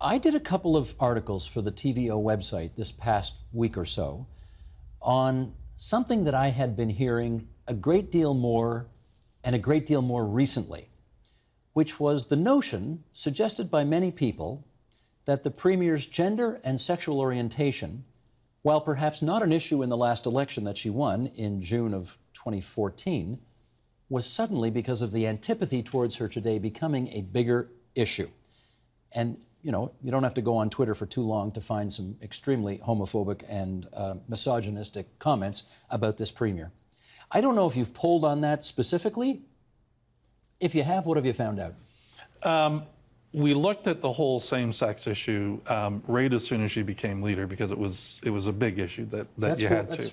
I did a couple of articles for the TVO website this past week or so on something that I had been hearing a great deal more and a great deal more recently, which was the notion, suggested by many people, that the Premier's gender and sexual orientation, while perhaps not an issue in the last election that she won in June of 2014, was suddenly, because of the antipathy towards her today, becoming a bigger issue. And, you know, you don't have to go on Twitter for too long to find some extremely homophobic and misogynistic comments about this Premier. I don't know if you've polled on that specifically. If you have, what have you found out? We looked at the whole same-sex issue right as soon as she became leader, because it was a big issue that that's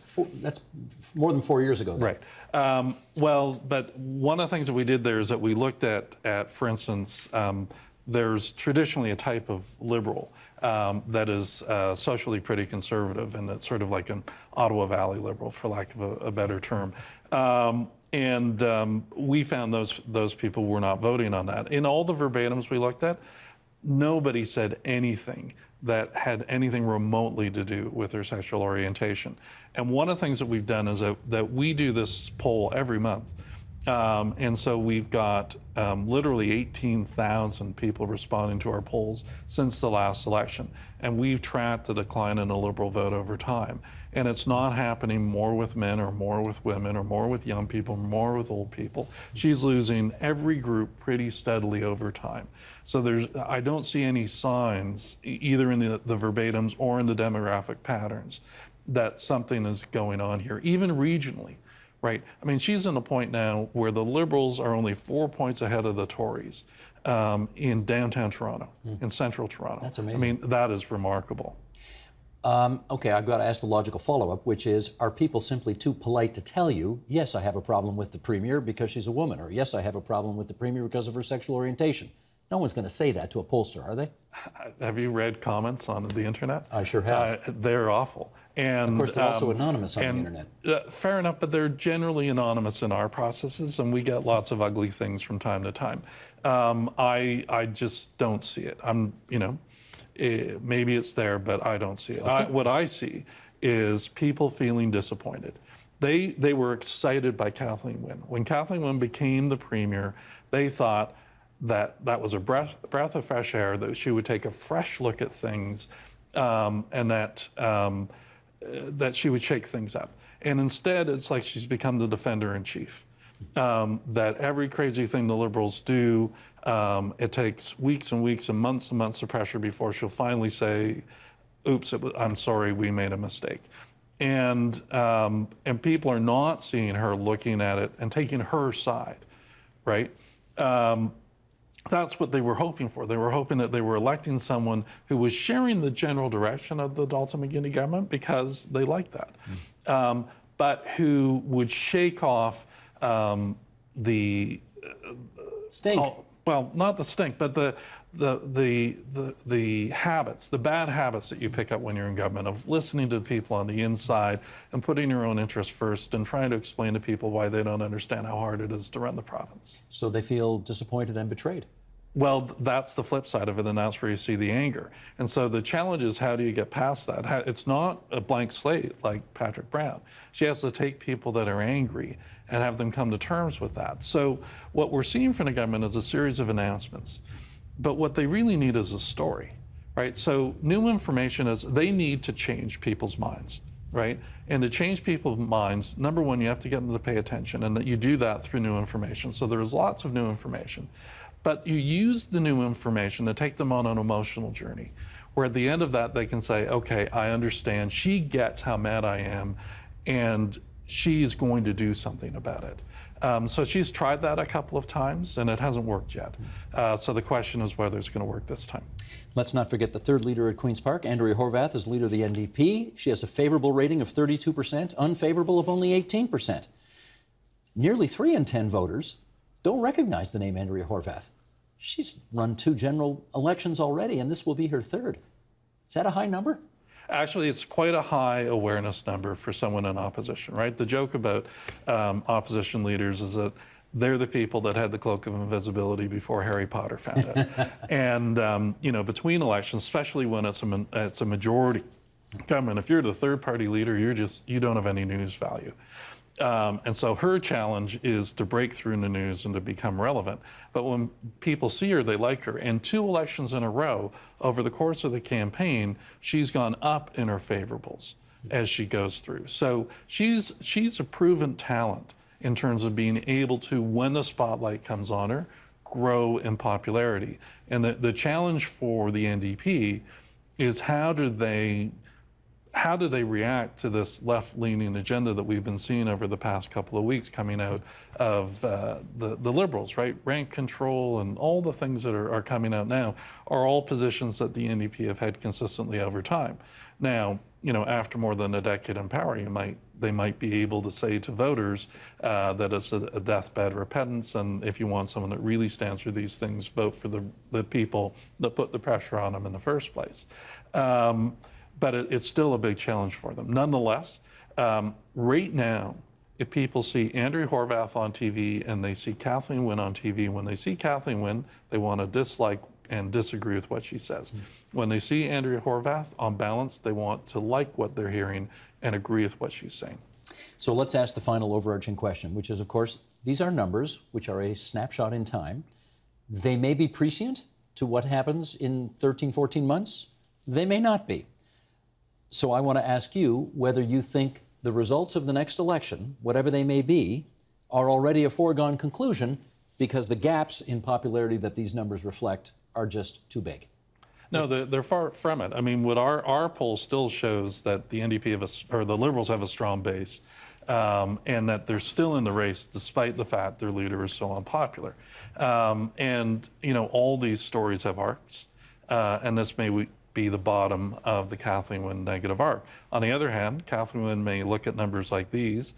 more than 4 years ago. Then. Right. Well, but one of the things that we did there is that we looked at for instance, there's traditionally a type of liberal that is socially pretty conservative, and it's sort of like an Ottawa Valley liberal, for lack of a better term. And we found those people were not voting on that. In all the verbatims we looked at, nobody said anything that had anything remotely to do with their sexual orientation. And one of the things that we've done is that we do this poll every month. And so we've got literally 18,000 people responding to our polls since the last election. And we've tracked the decline in the Liberal vote over time. And it's not happening more with men or more with women or more with young people or more with old people. She's losing every group pretty steadily over time. So I don't see any signs, either in the verbatims or in the demographic patterns, that something is going on here, even regionally. Right. I mean, she's in a point now where the Liberals are only 4 points ahead of the Tories in downtown Toronto, in central Toronto. That's amazing. I mean, that is remarkable. Okay, I've got to ask the logical follow-up, which is, are people simply too polite to tell you, yes, I have a problem with the Premier because she's a woman, or yes, I have a problem with the Premier because of her sexual orientation? No one's going to say that to a pollster, are they? Have you read comments on the internet? I sure have. They're awful. And, of course, they're also anonymous on the internet. Fair enough, but they're generally anonymous in our processes, and we get lots of ugly things from time to time. I just don't see it. Maybe it's there, but I don't see it. Okay. What I see is people feeling disappointed. They were excited by Kathleen Wynne. When Kathleen Wynne became the Premier, they thought that was a breath of fresh air, that she would take a fresh look at things, and that she would shake things up. And instead, it's like she's become the defender-in-chief. That every crazy thing the Liberals do, it takes weeks and weeks and months of pressure before she'll finally say, oops, I'm sorry, we made a mistake. And people are not seeing her looking at it and taking her side, right? That's what they were hoping for. They were hoping that they were electing someone who was sharing the general direction of the Dalton McGuinty government, because they like that, but who would shake off the stink. Well, not the stink, but the habits, the bad habits that you pick up when you're in government, of listening to people on the inside and putting your own interests first and trying to explain to people why they don't understand how hard it is to run the province. So they feel disappointed and betrayed. Well, that's the flip side of it, and that's where you see the anger. And so the challenge is, how do you get past that? It's not a blank slate like Patrick Brown. She has to take people that are angry and have them come to terms with that. So what we're seeing from the government is a series of announcements. But what they really need is a story, right? So new information is, they need to change people's minds, right? And to change people's minds, number one, you have to get them to pay attention, and that you do that through new information. So there's lots of new information. But you use the new information to take them on an emotional journey, where at the end of that, they can say, okay, I understand. She gets how mad I am, and she is going to do something about it. So she's tried that a couple of times, and it hasn't worked yet. So the question is whether it's going to work this time. Let's not forget the third leader at Queen's Park, Andrea Horwath, is leader of the NDP. She has a favorable rating of 32%, unfavorable of only 18%. Nearly 3 in 10 voters don't recognize the name Andrea Horwath. She's run 2 general elections already, and this will be her third. Is that a high number? Actually, it's quite a high awareness number for someone in opposition, right? The joke about opposition leaders is that they're the people that had the cloak of invisibility before Harry Potter found it. And, you know, between elections, especially when it's a majority government, if you're the third party leader, you don't have any news value. And so her challenge is to break through in the news and to become relevant. But when people see her, they like her. And 2 elections in a row, over the course of the campaign, she's gone up in her favorables as she goes through. So she's a proven talent in terms of being able to, when the spotlight comes on her, grow in popularity. And the challenge for the NDP is how do they react to this left-leaning agenda that we've been seeing over the past couple of weeks coming out of the Liberals, right? Rank control and all the things that are coming out now are all positions that the NDP have had consistently over time. Now, you know, after more than a decade in power, they might be able to say to voters that it's a deathbed repentance, and if you want someone that really stands for these things, vote for the people that put the pressure on them in the first place. But it's still a big challenge for them. Nonetheless, right now, if people see Andrea Horwath on TV and they see Kathleen Wynne on TV, when they see Kathleen Wynne, they want to dislike and disagree with what she says. When they see Andrea Horwath, on balance, they want to like what they're hearing and agree with what she's saying. So let's ask the final overarching question, which is, of course, these are numbers which are a snapshot in time. They may be prescient to what happens in 13, 14 months. They may not be. So I want to ask you whether you think the results of the next election, whatever they may be, are already a foregone conclusion because the gaps in popularity that these numbers reflect are just too big. No, they're far from it. I mean, what our poll still shows that the NDP or the Liberals have a strong base, and that they're still in the race despite the fact their leader is so unpopular. And you know, all these stories have arcs, and this may be the bottom of the Kathleen Wynne negative arc. On the other hand, Kathleen Wynne may look at numbers like these,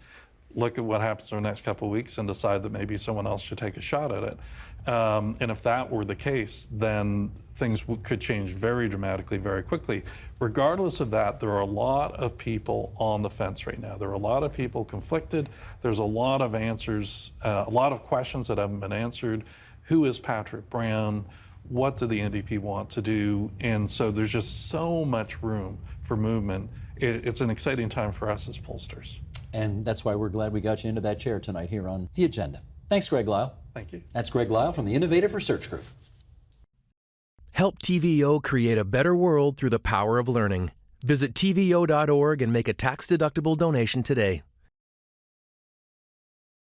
look at what happens in the next couple of weeks, and decide that maybe someone else should take a shot at it. And if that were the case, then things could change very dramatically, very quickly. Regardless of that, there are a lot of people on the fence right now. There are a lot of people conflicted. There's a lot of answers, a lot of questions that haven't been answered. Who is Patrick Brown? What do the NDP want to do? And so there's just so much room for movement. It's an exciting time for us as pollsters. And that's why we're glad we got you into that chair tonight here on The Agenda. Thanks, Greg Lyle. Thank you. That's Greg Lyle from the Innovative Research Group. Help TVO create a better world through the power of learning. Visit TVO.org and make a tax-deductible donation today.